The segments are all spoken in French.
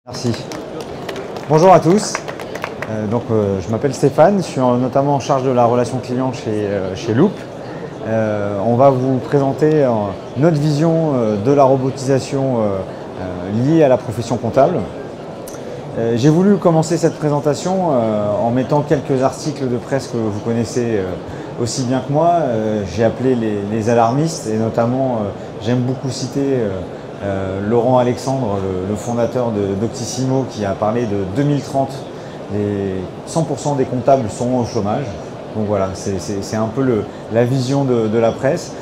Merci. Bonjour à tous. Je m'appelle Stéphane, je suis notamment en charge de la relation client chez Loop. On va vous présenter notre vision de la robotisation liée à la profession comptable. J'ai voulu commencer cette présentation en mettant quelques articles de presse que vous connaissez aussi bien que moi. J'ai appelé les alarmistes et notamment j'aime beaucoup citer Laurent Alexandre, le fondateur d'Octissimo, qui a parlé de 2030, 100% des comptables sont au chômage. Donc voilà, c'est un peu la vision de la presse.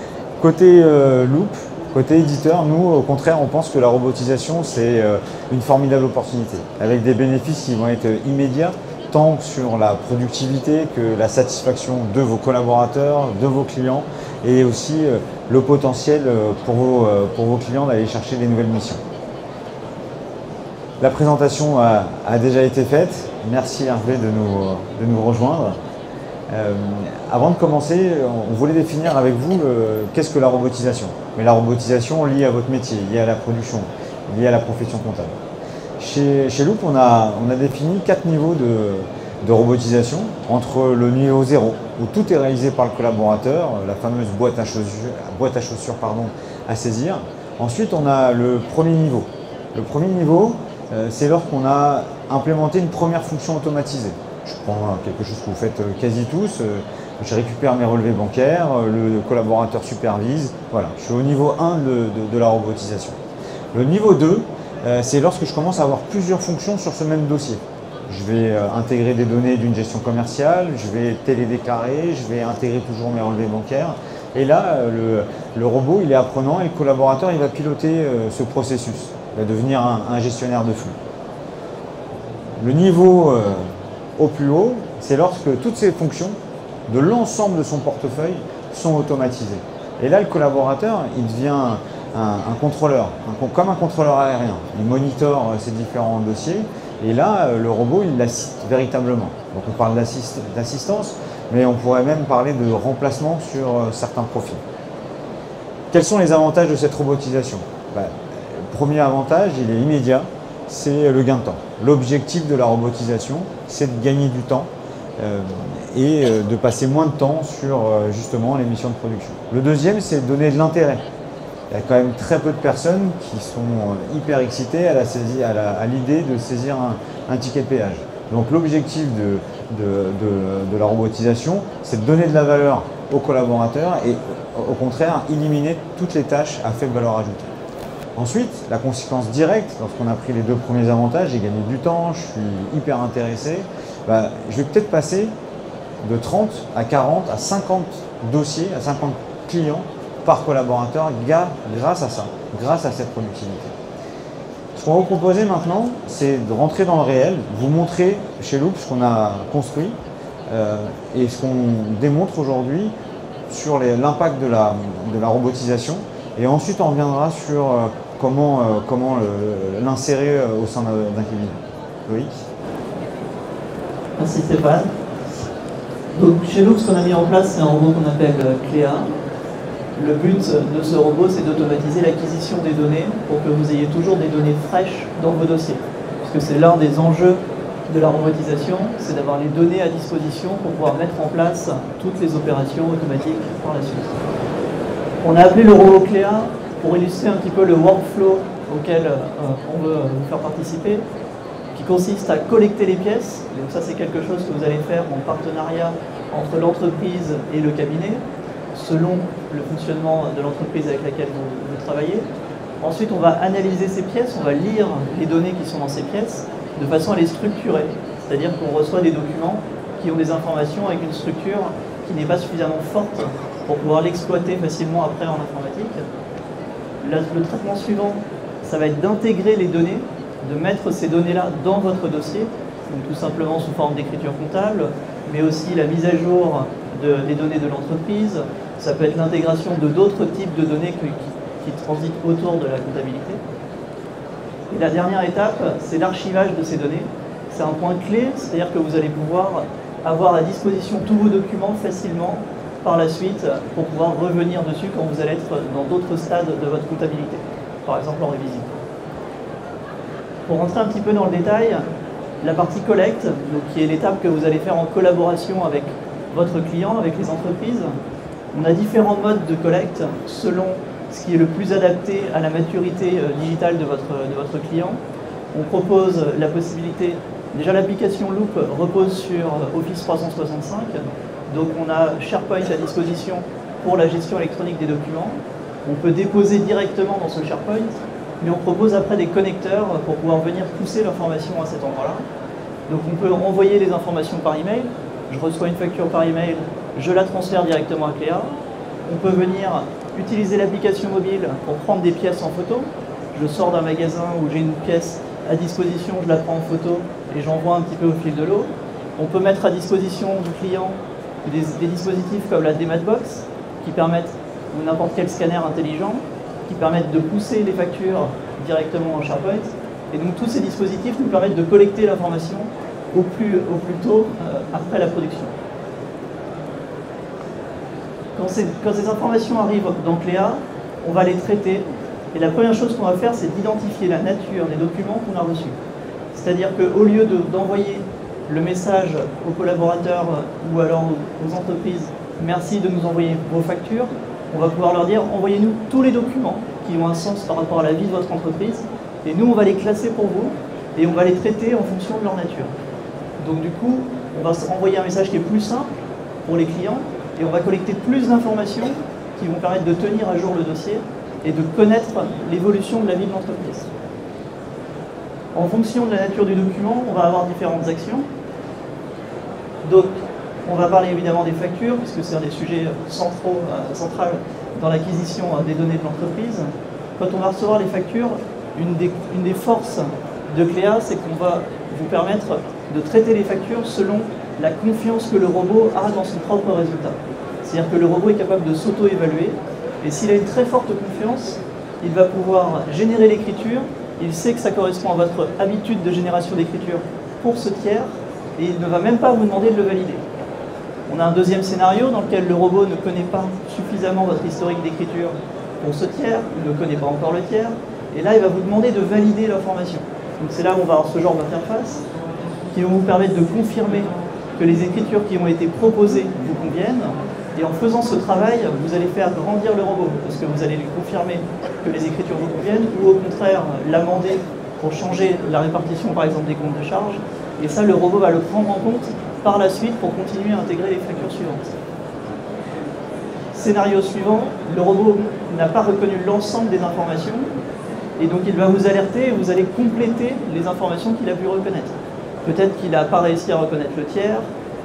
Côté Loop, côté éditeur, nous au contraire on pense que la robotisation c'est une formidable opportunité, avec des bénéfices qui vont être immédiats, tant sur la productivité que la satisfaction de vos collaborateurs, de vos clients, et aussi le potentiel pour vos clients d'aller chercher des nouvelles missions. La présentation a déjà été faite. Merci Hervé de nous rejoindre. Avant de commencer, on voulait définir avec vous qu'est-ce que la robotisation. Mais la robotisation liée à votre métier, liée à la production, liée à la profession comptable. Chez Loop, on a défini 4 niveaux de robotisation, entre le niveau 0, où tout est réalisé par le collaborateur, la fameuse boîte à chaussures à saisir. Ensuite, on a le premier niveau. Le premier niveau, c'est lorsqu'on a implémenté une première fonction automatisée. Je prends quelque chose que vous faites quasi tous, je récupère mes relevés bancaires, le collaborateur supervise. Voilà, je suis au niveau 1 de la robotisation. Le niveau 2, c'est lorsque je commence à avoir plusieurs fonctions sur ce même dossier. Je vais intégrer des données d'une gestion commerciale, je vais télédéclarer, je vais intégrer toujours mes relevés bancaires. Et là, le robot, il est apprenant et le collaborateur, il va piloter ce processus. Il va devenir un gestionnaire de flux. Le niveau au plus haut, c'est lorsque toutes ces fonctions de l'ensemble de son portefeuille sont automatisées. Et là, le collaborateur, il devient un contrôleur, comme un contrôleur aérien. Il monitore ces différents dossiers et là, le robot, il l'assiste véritablement. Donc on parle d'assistance, mais on pourrait même parler de remplacement sur certains profils. Quels sont les avantages de cette robotisation? Premier avantage, il est immédiat, c'est le gain de temps. L'objectif de la robotisation, c'est de gagner du temps et de passer moins de temps sur justement les missions de production. Le deuxième, c'est de donner de l'intérêt. Il y a quand même très peu de personnes qui sont hyper excitées à l'idée de saisir un ticket de péage. Donc l'objectif de la robotisation, c'est de donner de la valeur aux collaborateurs et au contraire éliminer toutes les tâches à faible valeur ajoutée. Ensuite, la conséquence directe, lorsqu'on a pris les deux premiers avantages, j'ai gagné du temps, je suis hyper intéressé, je vais peut-être passer de 30 à 40 à 50 dossiers, à 50 clients par collaborateur grâce à ça, grâce à cette productivité. Ce qu'on va vous proposer maintenant, c'est de rentrer dans le réel, vous montrer chez Loop ce qu'on a construit et ce qu'on démontre aujourd'hui sur l'impact de la robotisation. Et ensuite, on reviendra sur comment l'insérer au sein d'un cabinet. Loïc. Merci Stéphane. Donc, chez nous, ce qu'on a mis en place, c'est un robot qu'on appelle Cléa. Le but de ce robot, c'est d'automatiser l'acquisition des données pour que vous ayez toujours des données fraîches dans vos dossiers. Parce que c'est l'un des enjeux de la robotisation, c'est d'avoir les données à disposition pour pouvoir mettre en place toutes les opérations automatiques par la suite. On a appelé le robot Cléa pour illustrer un petit peu le workflow auquel on veut vous faire participer, qui consiste à collecter les pièces. Donc ça, c'est quelque chose que vous allez faire en partenariat entre l'entreprise et le cabinet, selon le fonctionnement de l'entreprise avec laquelle vous travaillez. Ensuite, on va analyser ces pièces, on va lire les données qui sont dans ces pièces de façon à les structurer. C'est-à-dire qu'on reçoit des documents qui ont des informations avec une structure qui n'est pas suffisamment forte pour pouvoir l'exploiter facilement après en informatique. Le traitement suivant, ça va être d'intégrer les données, de mettre ces données-là dans votre dossier, donc tout simplement sous forme d'écriture comptable, mais aussi la mise à jour des données de l'entreprise. Ça peut être l'intégration de d'autres types de données qui transitent autour de la comptabilité. Et la dernière étape, c'est l'archivage de ces données. C'est un point clé, c'est-à-dire que vous allez pouvoir avoir à disposition tous vos documents facilement par la suite pour pouvoir revenir dessus quand vous allez être dans d'autres stades de votre comptabilité, par exemple en révision. Pour rentrer un petit peu dans le détail, la partie collecte, donc qui est l'étape que vous allez faire en collaboration avec votre client, avec les entreprises, on a différents modes de collecte selon ce qui est le plus adapté à la maturité digitale de votre client. On propose la possibilité, déjà l'application Loop repose sur Office 365, donc on a SharePoint à disposition pour la gestion électronique des documents. On peut déposer directement dans ce SharePoint, mais on propose après des connecteurs pour pouvoir venir pousser l'information à cet endroit-là. Donc on peut envoyer les informations par email, je reçois une facture par email, je la transfère directement à Cléa. On peut venir utiliser l'application mobile pour prendre des pièces en photo. Je sors d'un magasin où j'ai une pièce à disposition, je la prends en photo et j'envoie un petit peu au fil de l'eau. On peut mettre à disposition du client des dispositifs comme la DMATbox qui permettent, ou n'importe quel scanner intelligent, qui permettent de pousser les factures directement en SharePoint. Et donc tous ces dispositifs nous permettent de collecter l'information au plus tôt après la production. Quand ces informations arrivent dans Cléa, on va les traiter. Et la première chose qu'on va faire, c'est d'identifier la nature des documents qu'on a reçus. C'est-à-dire qu'au lieu d'envoyer le message aux collaborateurs ou alors aux entreprises, merci de nous envoyer vos factures, on va pouvoir leur dire, envoyez-nous tous les documents qui ont un sens par rapport à la vie de votre entreprise, et nous, on va les classer pour vous, et on va les traiter en fonction de leur nature. Donc du coup, on va envoyer un message qui est plus simple pour les clients, et on va collecter plus d'informations qui vont permettre de tenir à jour le dossier et de connaître l'évolution de la vie de l'entreprise. En fonction de la nature du document, on va avoir différentes actions. Donc, on va parler évidemment des factures, puisque c'est un des sujets centraux dans l'acquisition des données de l'entreprise. Quand on va recevoir les factures, une des forces de Cléa, c'est qu'on va vous permettre de traiter les factures selon la confiance que le robot a dans son propre résultat. C'est-à-dire que le robot est capable de s'auto-évaluer, et s'il a une très forte confiance, il va pouvoir générer l'écriture, il sait que ça correspond à votre habitude de génération d'écriture pour ce tiers, et il ne va même pas vous demander de le valider. On a un deuxième scénario dans lequel le robot ne connaît pas suffisamment votre historique d'écriture pour ce tiers, il ne connaît pas encore le tiers, et là il va vous demander de valider l'information. Donc c'est là où on va avoir ce genre d'interface qui vont vous permettre de confirmer que les écritures qui ont été proposées vous conviennent, et en faisant ce travail, vous allez faire grandir le robot, parce que vous allez lui confirmer que les écritures vous conviennent, ou au contraire l'amender pour changer la répartition par exemple des comptes de charge, et ça le robot va le prendre en compte par la suite pour continuer à intégrer les factures suivantes. Scénario suivant, le robot n'a pas reconnu l'ensemble des informations, et donc il va vous alerter et vous allez compléter les informations qu'il a pu reconnaître. Peut-être qu'il n'a pas réussi à reconnaître le tiers,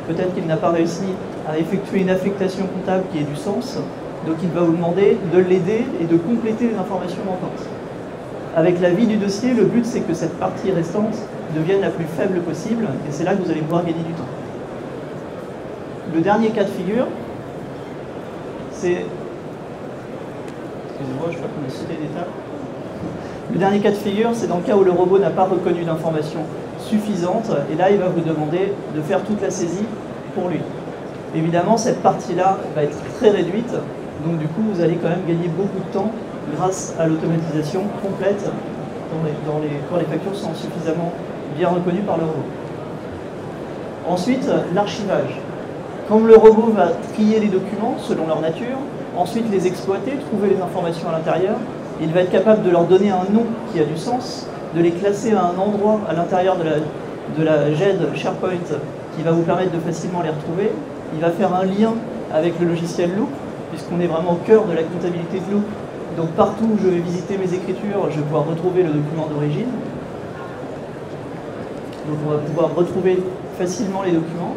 peut-être qu'il n'a pas réussi à effectuer une affectation comptable qui ait du sens, donc il va vous demander de l'aider et de compléter les informations manquantes. Avec la vie du dossier, le but c'est que cette partie restante devienne la plus faible possible, et c'est là que vous allez pouvoir gagner du temps. Le dernier cas de figure, c'est... Excusez-moi, je crois qu'on a sauté d'étape. Le dernier cas de figure, c'est dans le cas où le robot n'a pas reconnu d'informations suffisantes, et là il va vous demander de faire toute la saisie pour lui. Évidemment, cette partie-là va être très réduite, donc du coup vous allez quand même gagner beaucoup de temps grâce à l'automatisation complète quand les factures sont suffisamment bien reconnues par le robot. Ensuite, l'archivage. Comme le robot va trier les documents selon leur nature, ensuite les exploiter, trouver les informations à l'intérieur, il va être capable de leur donner un nom qui a du sens, de les classer à un endroit à l'intérieur de la GED SharePoint qui va vous permettre de facilement les retrouver. Il va faire un lien avec le logiciel Loop, puisqu'on est vraiment au cœur de la comptabilité de Loop. Donc partout où je vais visiter mes écritures, je vais pouvoir retrouver le document d'origine. Donc on va pouvoir retrouver facilement les documents.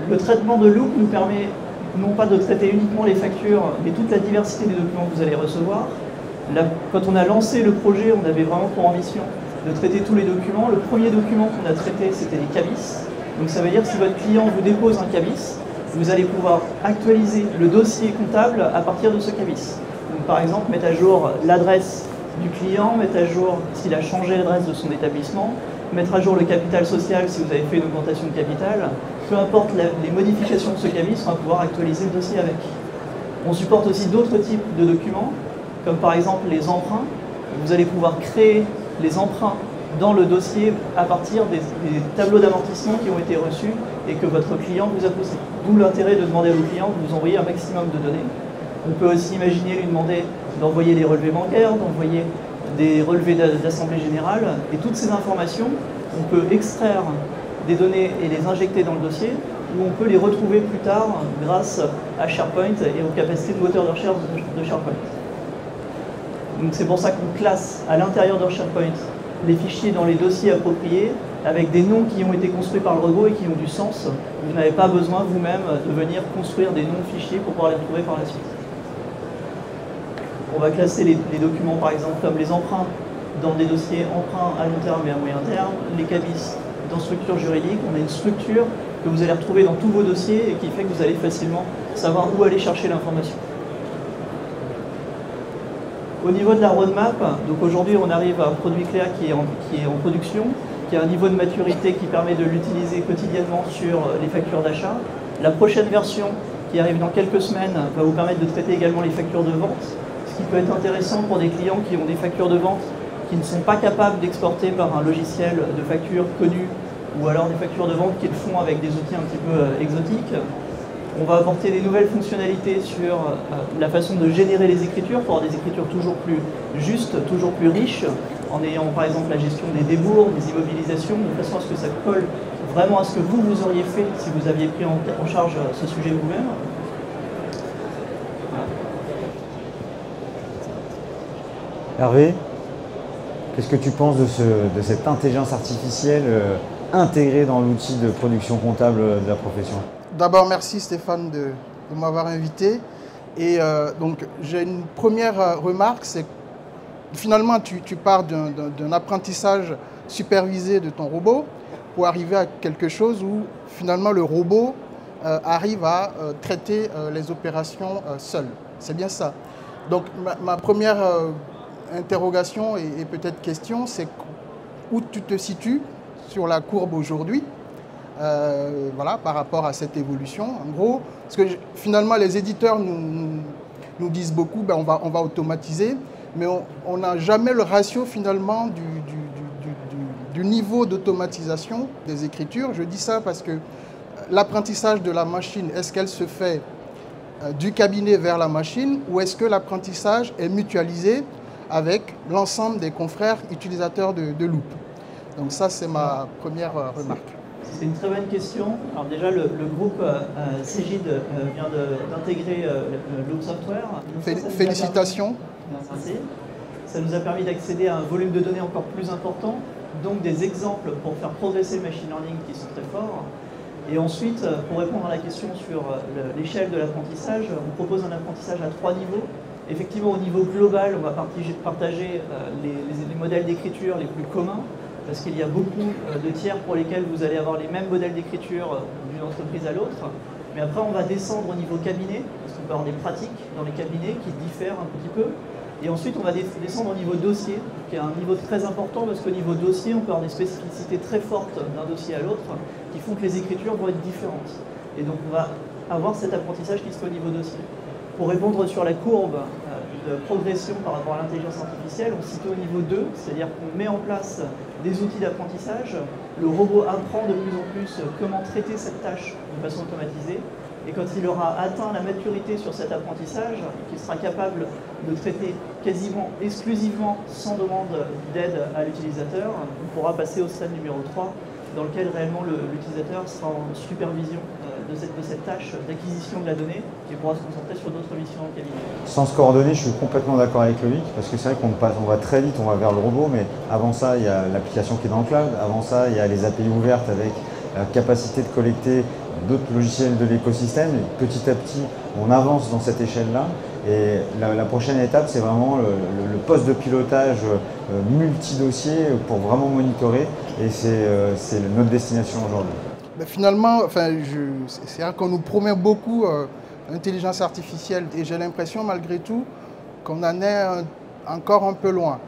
Le traitement de Loop nous permet non pas de traiter uniquement les factures, mais toute la diversité des documents que vous allez recevoir. Là, quand on a lancé le projet, on avait vraiment pour ambition de traiter tous les documents. Le premier document qu'on a traité, c'était les cabis. Donc ça veut dire que si votre client vous dépose un cabis, vous allez pouvoir actualiser le dossier comptable à partir de ce cabis. Donc par exemple, mettre à jour l'adresse du client, mettre à jour s'il a changé l'adresse de son établissement, mettre à jour le capital social si vous avez fait une augmentation de capital. Peu importe les modifications de ce cabis, on va pouvoir actualiser le dossier avec. On supporte aussi d'autres types de documents, comme par exemple les emprunts. Vous allez pouvoir créer les emprunts dans le dossier à partir des tableaux d'amortissement qui ont été reçus et que votre client vous a posés. D'où l'intérêt de demander à vos clients de vous envoyer un maximum de données. On peut aussi imaginer lui demander d'envoyer les relevés bancaires, d'envoyer des relevés d'assemblée générale, et toutes ces informations, on peut extraire des données et les injecter dans le dossier, ou on peut les retrouver plus tard grâce à SharePoint et aux capacités de moteur de recherche de SharePoint. Donc c'est pour ça qu'on classe à l'intérieur de SharePoint les fichiers dans les dossiers appropriés, avec des noms qui ont été construits par le robot et qui ont du sens. Vous n'avez pas besoin vous-même de venir construire des noms de fichiers pour pouvoir les retrouver par la suite. On va classer les documents, par exemple, comme les emprunts dans des dossiers emprunts à long terme et à moyen terme, les cabis dans structure juridique. On a une structure que vous allez retrouver dans tous vos dossiers et qui fait que vous allez facilement savoir où aller chercher l'information. Au niveau de la roadmap, donc aujourd'hui on arrive à un produit Cléa qui est en production, qui a un niveau de maturité qui permet de l'utiliser quotidiennement sur les factures d'achat. La prochaine version qui arrive dans quelques semaines va vous permettre de traiter également les factures de vente, ce qui peut être intéressant pour des clients qui ont des factures de vente qui ne sont pas capables d'exporter par un logiciel de facture connu ou alors des factures de vente qu'ils font avec des outils un petit peu exotiques. On va apporter des nouvelles fonctionnalités sur la façon de générer les écritures pour avoir des écritures toujours plus justes, toujours plus riches, en ayant par exemple la gestion des débours, des immobilisations, de façon à ce que ça colle vraiment à ce que vous auriez fait si vous aviez pris en charge ce sujet vous-même. Hervé, qu'est-ce que tu penses de cette intelligence artificielle intégrée dans l'outil de production comptable de la profession? D'abord, merci Stéphane de m'avoir invité. Et donc, j'ai une première remarque, c'est que finalement, tu pars d'un apprentissage supervisé de ton robot pour arriver à quelque chose où finalement le robot arrive à traiter les opérations seul. C'est bien ça. Donc, ma première interrogation et peut-être question, c'est où tu te situes sur la courbe aujourd'hui, voilà, par rapport à cette évolution. En gros, parce que finalement, les éditeurs nous disent beaucoup, ben, on va automatiser, mais on n'a jamais le ratio finalement du niveau d'automatisation des écritures. Je dis ça parce que l'apprentissage de la machine, est-ce qu'elle se fait du cabinet vers la machine ou est-ce que l'apprentissage est mutualisé avec l'ensemble des confrères utilisateurs de Loop? Donc ça, c'est ma première remarque. C'est une très bonne question. Alors déjà, le groupe Cegid vient d'intégrer le Loop Software. Félicitations. Merci. Ça nous a permis d'accéder à un volume de données encore plus important, donc des exemples pour faire progresser le machine learning qui sont très forts. Et ensuite, pour répondre à la question sur l'échelle de l'apprentissage, on propose un apprentissage à 3 niveaux. Effectivement, au niveau global, on va partager les modèles d'écriture les plus communs, parce qu'il y a beaucoup de tiers pour lesquels vous allez avoir les mêmes modèles d'écriture d'une entreprise à l'autre. Mais après, on va descendre au niveau cabinet, parce qu'on peut avoir des pratiques dans les cabinets qui diffèrent un petit peu. Et ensuite, on va descendre au niveau dossier, qui est un niveau très important, parce qu'au niveau dossier, on peut avoir des spécificités très fortes d'un dossier à l'autre, qui font que les écritures vont être différentes. Et donc, on va avoir cet apprentissage qui se fait au niveau dossier. Pour répondre sur la courbe de progression par rapport à l'intelligence artificielle, on se situe au niveau 2, c'est-à-dire qu'on met en place des outils d'apprentissage. Le robot apprend de plus en plus comment traiter cette tâche de façon automatisée. Et quand il aura atteint la maturité sur cet apprentissage, qu'il sera capable de traiter quasiment exclusivement sans demande d'aide à l'utilisateur, on pourra passer au stade numéro 3, dans lequel réellement l'utilisateur sera en supervision de cette tâche d'acquisition de la donnée et pourra se concentrer sur d'autres missions en cabinet. Sans se coordonner, je suis complètement d'accord avec Loïc, parce que c'est vrai on va très vite, on va vers le robot, mais avant ça, il y a l'application qui est dans le cloud, avant ça, il y a les API ouvertes avec la capacité de collecter d'autres logiciels de l'écosystème. Petit à petit, on avance dans cette échelle-là. Et la prochaine étape, c'est vraiment le poste de pilotage multi-dossier pour vraiment monitorer. Et c'est notre destination aujourd'hui. Mais finalement, c'est vrai qu'on nous promet beaucoup l'intelligence artificielle. Et j'ai l'impression, malgré tout, qu'on en est encore un peu loin.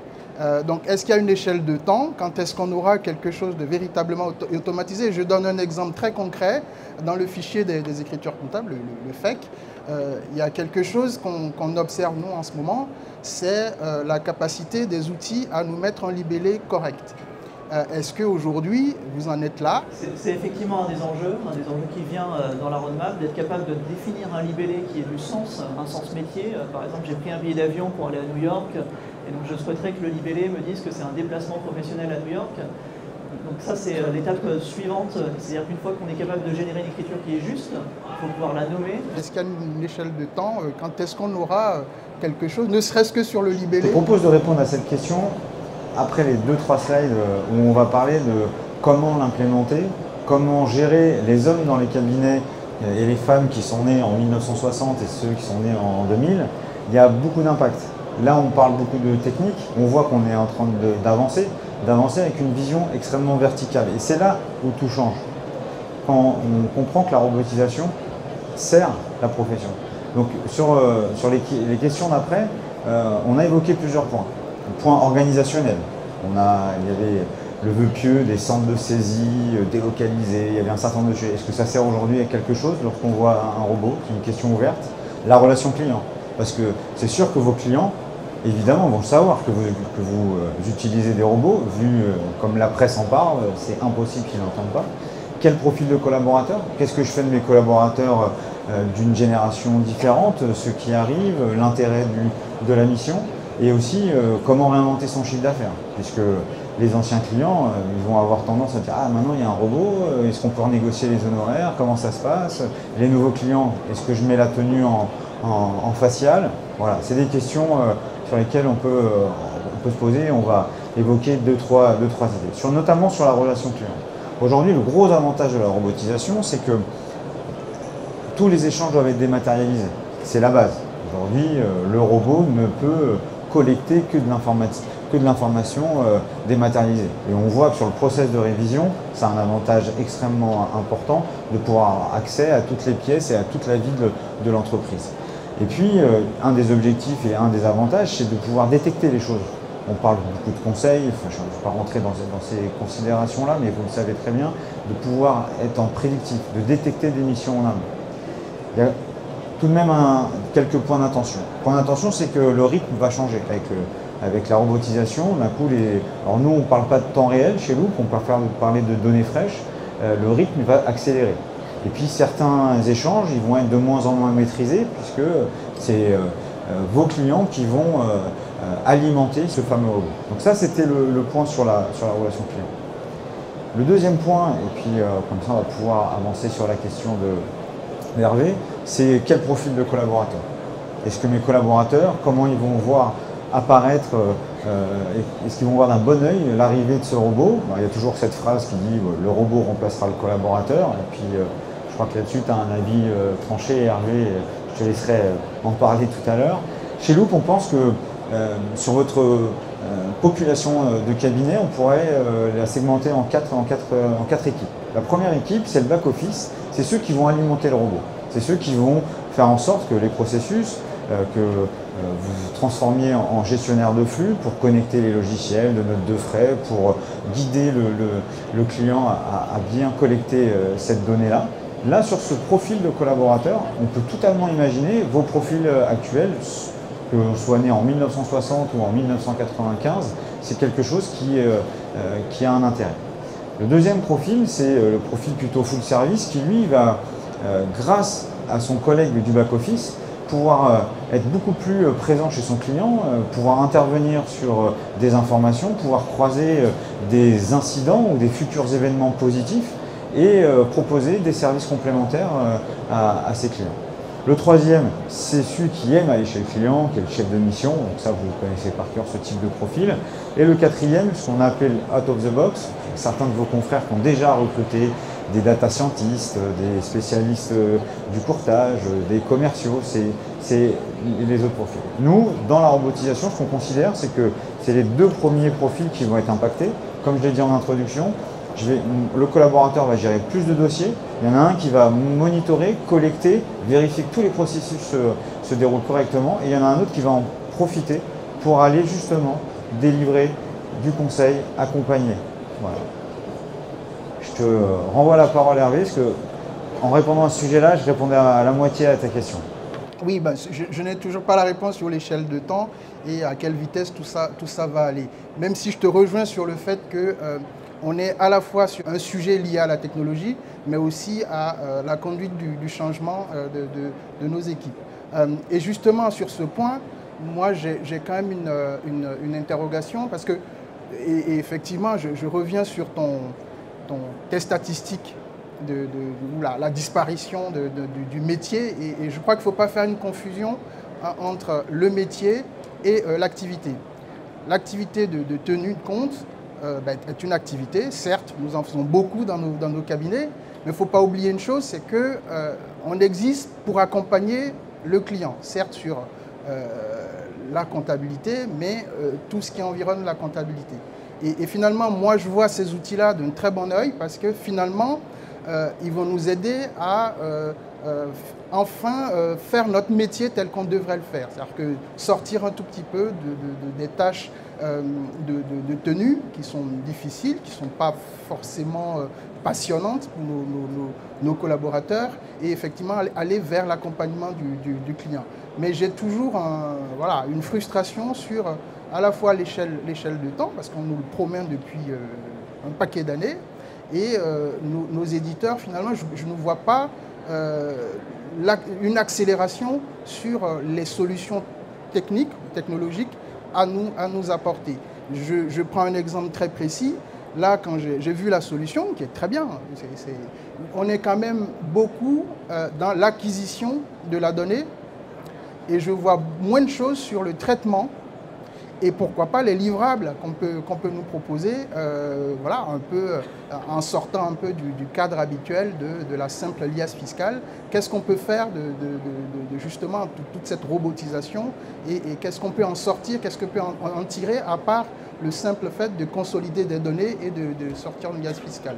Donc, est-ce qu'il y a une échelle de temps? Quand est-ce qu'on aura quelque chose de véritablement automatisé? Je donne un exemple très concret. Dans le fichier des écritures comptables, le FEC, il y a quelque chose qu'on observe nous en ce moment, c'est la capacité des outils à nous mettre un libellé correct. Est-ce qu'aujourd'hui, vous en êtes là? C'est effectivement un des enjeux qui vient dans la roadmap, d'être capable de définir un libellé qui ait du sens, un sens métier. Par exemple, j'ai pris un billet d'avion pour aller à New York, et donc je souhaiterais que le libellé me dise que c'est un déplacement professionnel à New York. Donc ça, c'est l'étape suivante, c'est-à-dire qu'une fois qu'on est capable de générer une écriture qui est juste, il faut pouvoir la nommer. Est-ce qu'il y a une échelle de temps? Quand est-ce qu'on aura quelque chose, ne serait-ce que sur le libellé? Je te propose de répondre à cette question après les 2-3 slides où on va parler de comment l'implémenter, comment gérer les hommes dans les cabinets et les femmes qui sont nés en 1960 et ceux qui sont nés en 2000. Il y a beaucoup d'impact. Là, on parle beaucoup de technique, on voit qu'on est en train d'avancer avec une vision extrêmement verticale. Et c'est là où tout change. Quand on comprend que la robotisation sert la profession. Donc sur les questions d'après, on a évoqué plusieurs points. Le point organisationnel. Il y avait le vœu pieux des centres de saisie délocalisés, il y avait un certain nombre de sujets. Est-ce que ça sert aujourd'hui à quelque chose lorsqu'on voit un robot? C'est une question ouverte. La relation client. Parce que c'est sûr que vos clients, évidemment, vont savoir que vous utilisez des robots, vu comme la presse en parle, c'est impossible qu'ils n'entendent pas. Quel profil de collaborateur? Qu'est-ce que je fais de mes collaborateurs d'une génération différente, ceux qui arrivent, l'intérêt de la mission, et aussi comment réinventer son chiffre d'affaires, puisque les anciens clients, ils vont avoir tendance à dire « Ah, maintenant il y a un robot, est-ce qu'on peut renégocier les honoraires? Comment ça se passe ?» Les nouveaux clients, est-ce que je mets la tenue en facial? Voilà, c'est des questions sur lesquelles on peut se poser. On va évoquer deux, trois idées, notamment sur la relation client. Aujourd'hui, le gros avantage de la robotisation, c'est que tous les échanges doivent être dématérialisés. C'est la base. Aujourd'hui, le robot ne peut collecter que de l'information dématérialisée. Et on voit que sur le process de révision, c'est un avantage extrêmement important de pouvoir avoir accès à toutes les pièces et à toute la vie de l'entreprise. Et puis, un des objectifs et un des avantages, c'est de pouvoir détecter les choses. On parle beaucoup de conseils, je ne vais pas rentrer dans ces considérations-là, mais vous le savez très bien, de pouvoir être en prédictif, de détecter des missions en amont. Il y a tout de même quelques points d'attention. Point d'attention, c'est que le rythme va changer avec la robotisation. D'un coup, alors nous, on ne parle pas de temps réel chez Loop, on préfère parler de données fraîches. Le rythme va accélérer. Et puis certains échanges, ils vont être de moins en moins maîtrisés, puisque c'est vos clients qui vont alimenter ce fameux robot. Donc ça, c'était le point sur la relation client. Le deuxième point, et puis comme ça on va pouvoir avancer sur la question d'Hervé, c'est quel profil de collaborateur. Est-ce que mes collaborateurs, comment ils vont voir apparaître, est-ce qu'ils vont voir d'un bon œil l'arrivée de ce robot? Alors, il y a toujours cette phrase qui dit le robot remplacera le collaborateur, et puis je crois que là-dessus tu as un avis tranché, Hervé, je te laisserai en parler tout à l'heure. Chez Loop, on pense que sur votre population de cabinet, on pourrait la segmenter en quatre équipes. La première équipe, c'est le back-office, c'est ceux qui vont alimenter le robot. C'est ceux qui vont faire en sorte que les processus, que vous transformiez en gestionnaire de flux pour connecter les logiciels de notes de frais, pour guider le client à bien collecter cette donnée-là. Là, sur ce profil de collaborateur, on peut totalement imaginer vos profils actuels, que l'on soit né en 1960 ou en 1995, c'est quelque chose qui a un intérêt. Le deuxième profil, c'est le profil plutôt full service qui, lui, va, grâce à son collègue du back-office, pouvoir être beaucoup plus présent chez son client, pouvoir intervenir sur des informations, pouvoir croiser des incidents ou des futurs événements positifs et proposer des services complémentaires à ses clients. Le troisième, c'est celui qui aime aller chez le client, qui est le chef de mission, donc ça vous connaissez par cœur ce type de profil. Et le quatrième, ce qu'on appelle out of the box, certains de vos confrères qui ont déjà recruté des data scientists, des spécialistes du courtage, des commerciaux, c'est les autres profils. Nous, dans la robotisation, ce qu'on considère, c'est que c'est les deux premiers profils qui vont être impactés. Comme je l'ai dit en introduction, le collaborateur va gérer plus de dossiers. Il y en a un qui va monitorer, collecter, vérifier que tous les processus se déroulent correctement. Et il y en a un autre qui va en profiter pour aller justement délivrer du conseil, accompagner. Voilà. Je te renvoie la parole, Hervé, parce que en répondant à ce sujet-là, je répondais à la moitié à ta question. Oui, ben, je n'ai toujours pas la réponse sur l'échelle de temps et à quelle vitesse tout ça va aller. Même si je te rejoins sur le fait que on est à la fois sur un sujet lié à la technologie, mais aussi à la conduite du changement de nos équipes. Et justement, sur ce point, moi, j'ai quand même une interrogation parce que, et effectivement, je reviens sur tes statistiques de la disparition du métier. Et je crois qu'il ne faut pas faire une confusion entre le métier et l'activité. L'activité de tenue de compte est une activité, certes, nous en faisons beaucoup dans nos cabinets, mais il ne faut pas oublier une chose, c'est qu'on existe pour accompagner le client, certes sur la comptabilité, mais tout ce qui environne la comptabilité. Et finalement, moi, je vois ces outils-là d'un très bon œil parce que finalement, ils vont nous aider à enfin faire notre métier tel qu'on devrait le faire. C'est-à-dire que sortir un tout petit peu des tâches de tenue qui sont difficiles, qui ne sont pas forcément passionnantes pour nos collaborateurs et effectivement aller vers l'accompagnement du client. Mais j'ai toujours une frustration sur à la fois l'échelle de temps, parce qu'on nous le promet depuis un paquet d'années, et nos éditeurs, finalement, je ne vois pas une accélération sur les solutions technologiques à nous apporter. Je prends un exemple très précis. Là, quand j'ai vu la solution, qui est très bien, on est quand même beaucoup dans l'acquisition de la donnée et je vois moins de choses sur le traitement et pourquoi pas les livrables qu'on peut nous proposer, un peu en sortant un peu du cadre habituel de la simple liasse fiscale. Qu'est-ce qu'on peut faire de justement toute cette robotisation et qu'est-ce qu'on peut en sortir, qu'est-ce qu'on peut en tirer à part le simple fait de consolider des données et de sortir une liasse fiscale.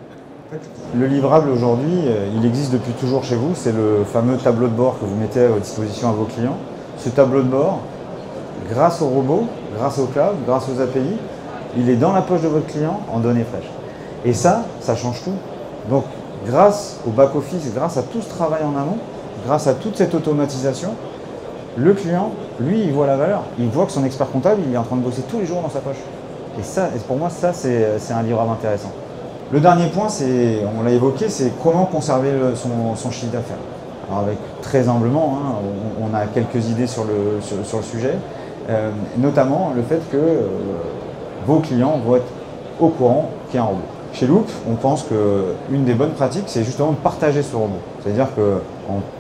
Le livrable aujourd'hui, il existe depuis toujours chez vous, c'est le fameux tableau de bord que vous mettez à disposition à vos clients. Ce tableau de bord, grâce au robot, grâce au cloud, grâce aux API, il est dans la poche de votre client en données fraîches. Et ça change tout. Donc, grâce au back-office, grâce à tout ce travail en amont, grâce à toute cette automatisation, le client, lui, il voit la valeur. Il voit que son expert comptable, il est en train de bosser tous les jours dans sa poche. Et ça, pour moi, ça, c'est un livrable intéressant. Le dernier point, on l'a évoqué, c'est comment conserver son chiffre d'affaires. Alors avec très humblement, on a quelques idées sur le sujet, notamment le fait que vos clients vont être au courant qu'il y a un robot. Chez Loop, on pense qu'une des bonnes pratiques, c'est justement de partager ce robot. C'est-à-dire que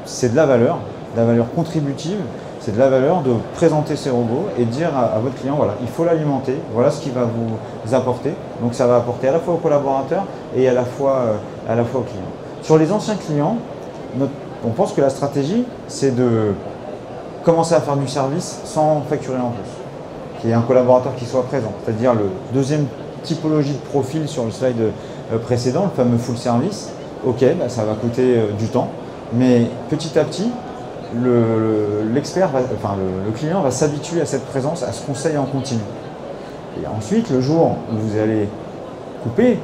c'est de la valeur contributive, c'est de la valeur de présenter ces robots et de dire à votre client, voilà, il faut l'alimenter, voilà ce qu'il va vous apporter. Donc ça va apporter à la fois aux collaborateurs et à la fois aux clients. Sur les anciens clients, on pense que la stratégie, c'est de commencer à faire du service sans facturer en plus. Qu'il y ait un collaborateur qui soit présent. C'est-à-dire le deuxième typologie de profil sur le slide précédent, le fameux full service. Ok, ça va coûter du temps, mais petit à petit, le client va s'habituer à cette présence, à ce conseil en continu. Et ensuite, le jour où vous allez couper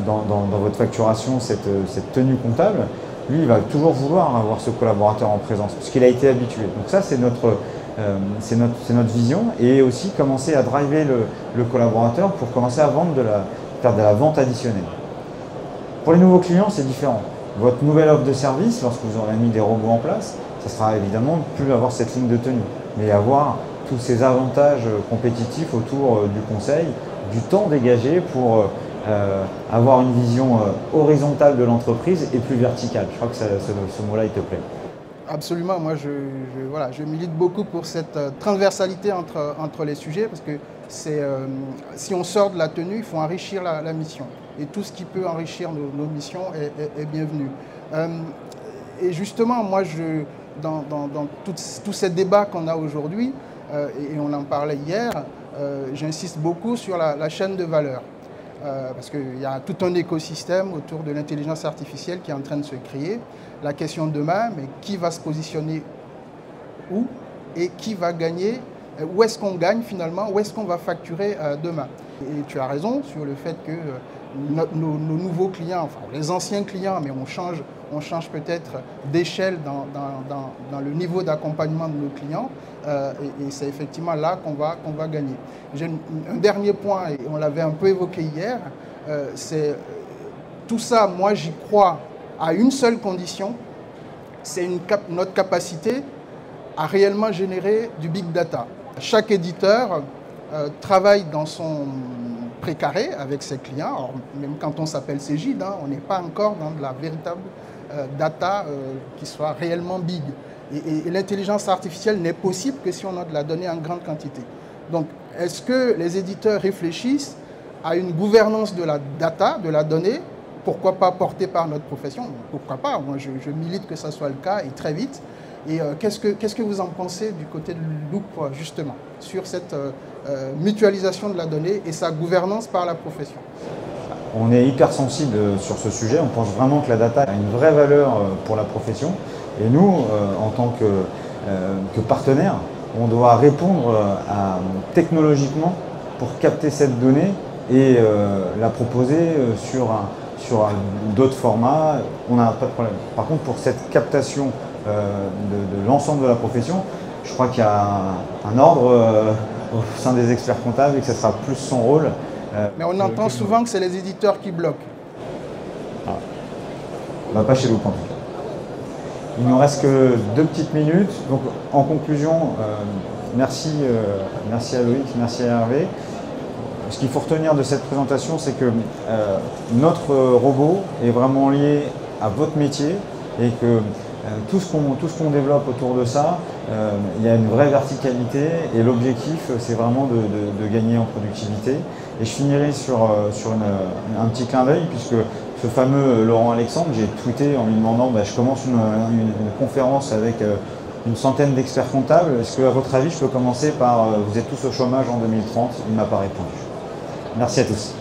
dans votre facturation cette tenue comptable, lui, il va toujours vouloir avoir ce collaborateur en présence, puisqu'il a été habitué. Donc ça, c'est notre vision, et aussi commencer à driver le collaborateur pour commencer à faire de la vente additionnelle. Pour les nouveaux clients, c'est différent. Votre nouvelle offre de service, lorsque vous aurez mis des robots en place, ça sera évidemment plus avoir cette ligne de tenue, mais avoir tous ces avantages compétitifs autour du conseil, du temps dégagé pour avoir une vision horizontale de l'entreprise et plus verticale. Je crois que ce mot-là, il te plaît. Absolument, moi je milite beaucoup pour cette transversalité entre les sujets parce que si on sort de la tenue, il faut enrichir la mission. Et tout ce qui peut enrichir nos missions est bienvenu. Et justement, moi, dans tous ces débats qu'on a aujourd'hui, et on en parlait hier, j'insiste beaucoup sur la chaîne de valeur. Parce qu'il y a tout un écosystème autour de l'intelligence artificielle qui est en train de se créer. La question de demain, mais qui va se positionner où et qui va gagner, où est-ce qu'on gagne finalement, où est-ce qu'on va facturer demain. Et tu as raison sur le fait que nos nouveaux clients, enfin les anciens clients, mais on change peut-être d'échelle dans le niveau d'accompagnement de nos clients et c'est effectivement là qu'on va gagner. J'ai un dernier point, et on l'avait un peu évoqué hier, c'est tout ça, moi j'y crois à une seule condition, c'est notre capacité à réellement générer du big data. Chaque éditeur travaille dans son précaré avec ses clients. Alors, même quand on s'appelle Cegid, on n'est pas encore dans de la véritable data qui soit réellement big. Et l'intelligence artificielle n'est possible que si on a de la donnée en grande quantité. Donc, est-ce que les éditeurs réfléchissent à une gouvernance de la data, de la donnée? Pourquoi pas portée par notre profession? Pourquoi pas? Moi, je milite que ça soit le cas et très vite. Et qu'est-ce que vous en pensez du côté de Loop, justement, sur cette mutualisation de la donnée et sa gouvernance par la profession? On est hyper sensible sur ce sujet. On pense vraiment que la data a une vraie valeur pour la profession. Et nous, en tant que partenaire, on doit répondre technologiquement pour capter cette donnée et la proposer sur d'autres formats. On n'a pas de problème. Par contre, pour cette captation de l'ensemble de la profession, je crois qu'il y a un ordre au sein des experts comptables et que ce sera plus son rôle. Mais on entend souvent que c'est les éditeurs qui bloquent. Ah. Bah, pas chez Loop en tout cas. Il nous reste que 2 petites minutes. Donc en conclusion, merci à Loïc, merci à Hervé. Ce qu'il faut retenir de cette présentation, c'est que notre robot est vraiment lié à votre métier et que tout ce qu'on développe autour de ça, il y a une vraie verticalité et l'objectif, c'est vraiment de gagner en productivité. Et je finirai sur un petit clin d'œil, puisque ce fameux Laurent Alexandre, j'ai tweeté en lui demandant, je commence une conférence avec une centaine d'experts comptables. Est-ce que, à votre avis, je peux commencer par vous êtes tous au chômage en 2030? Il ne m'a pas répondu. Merci à tous.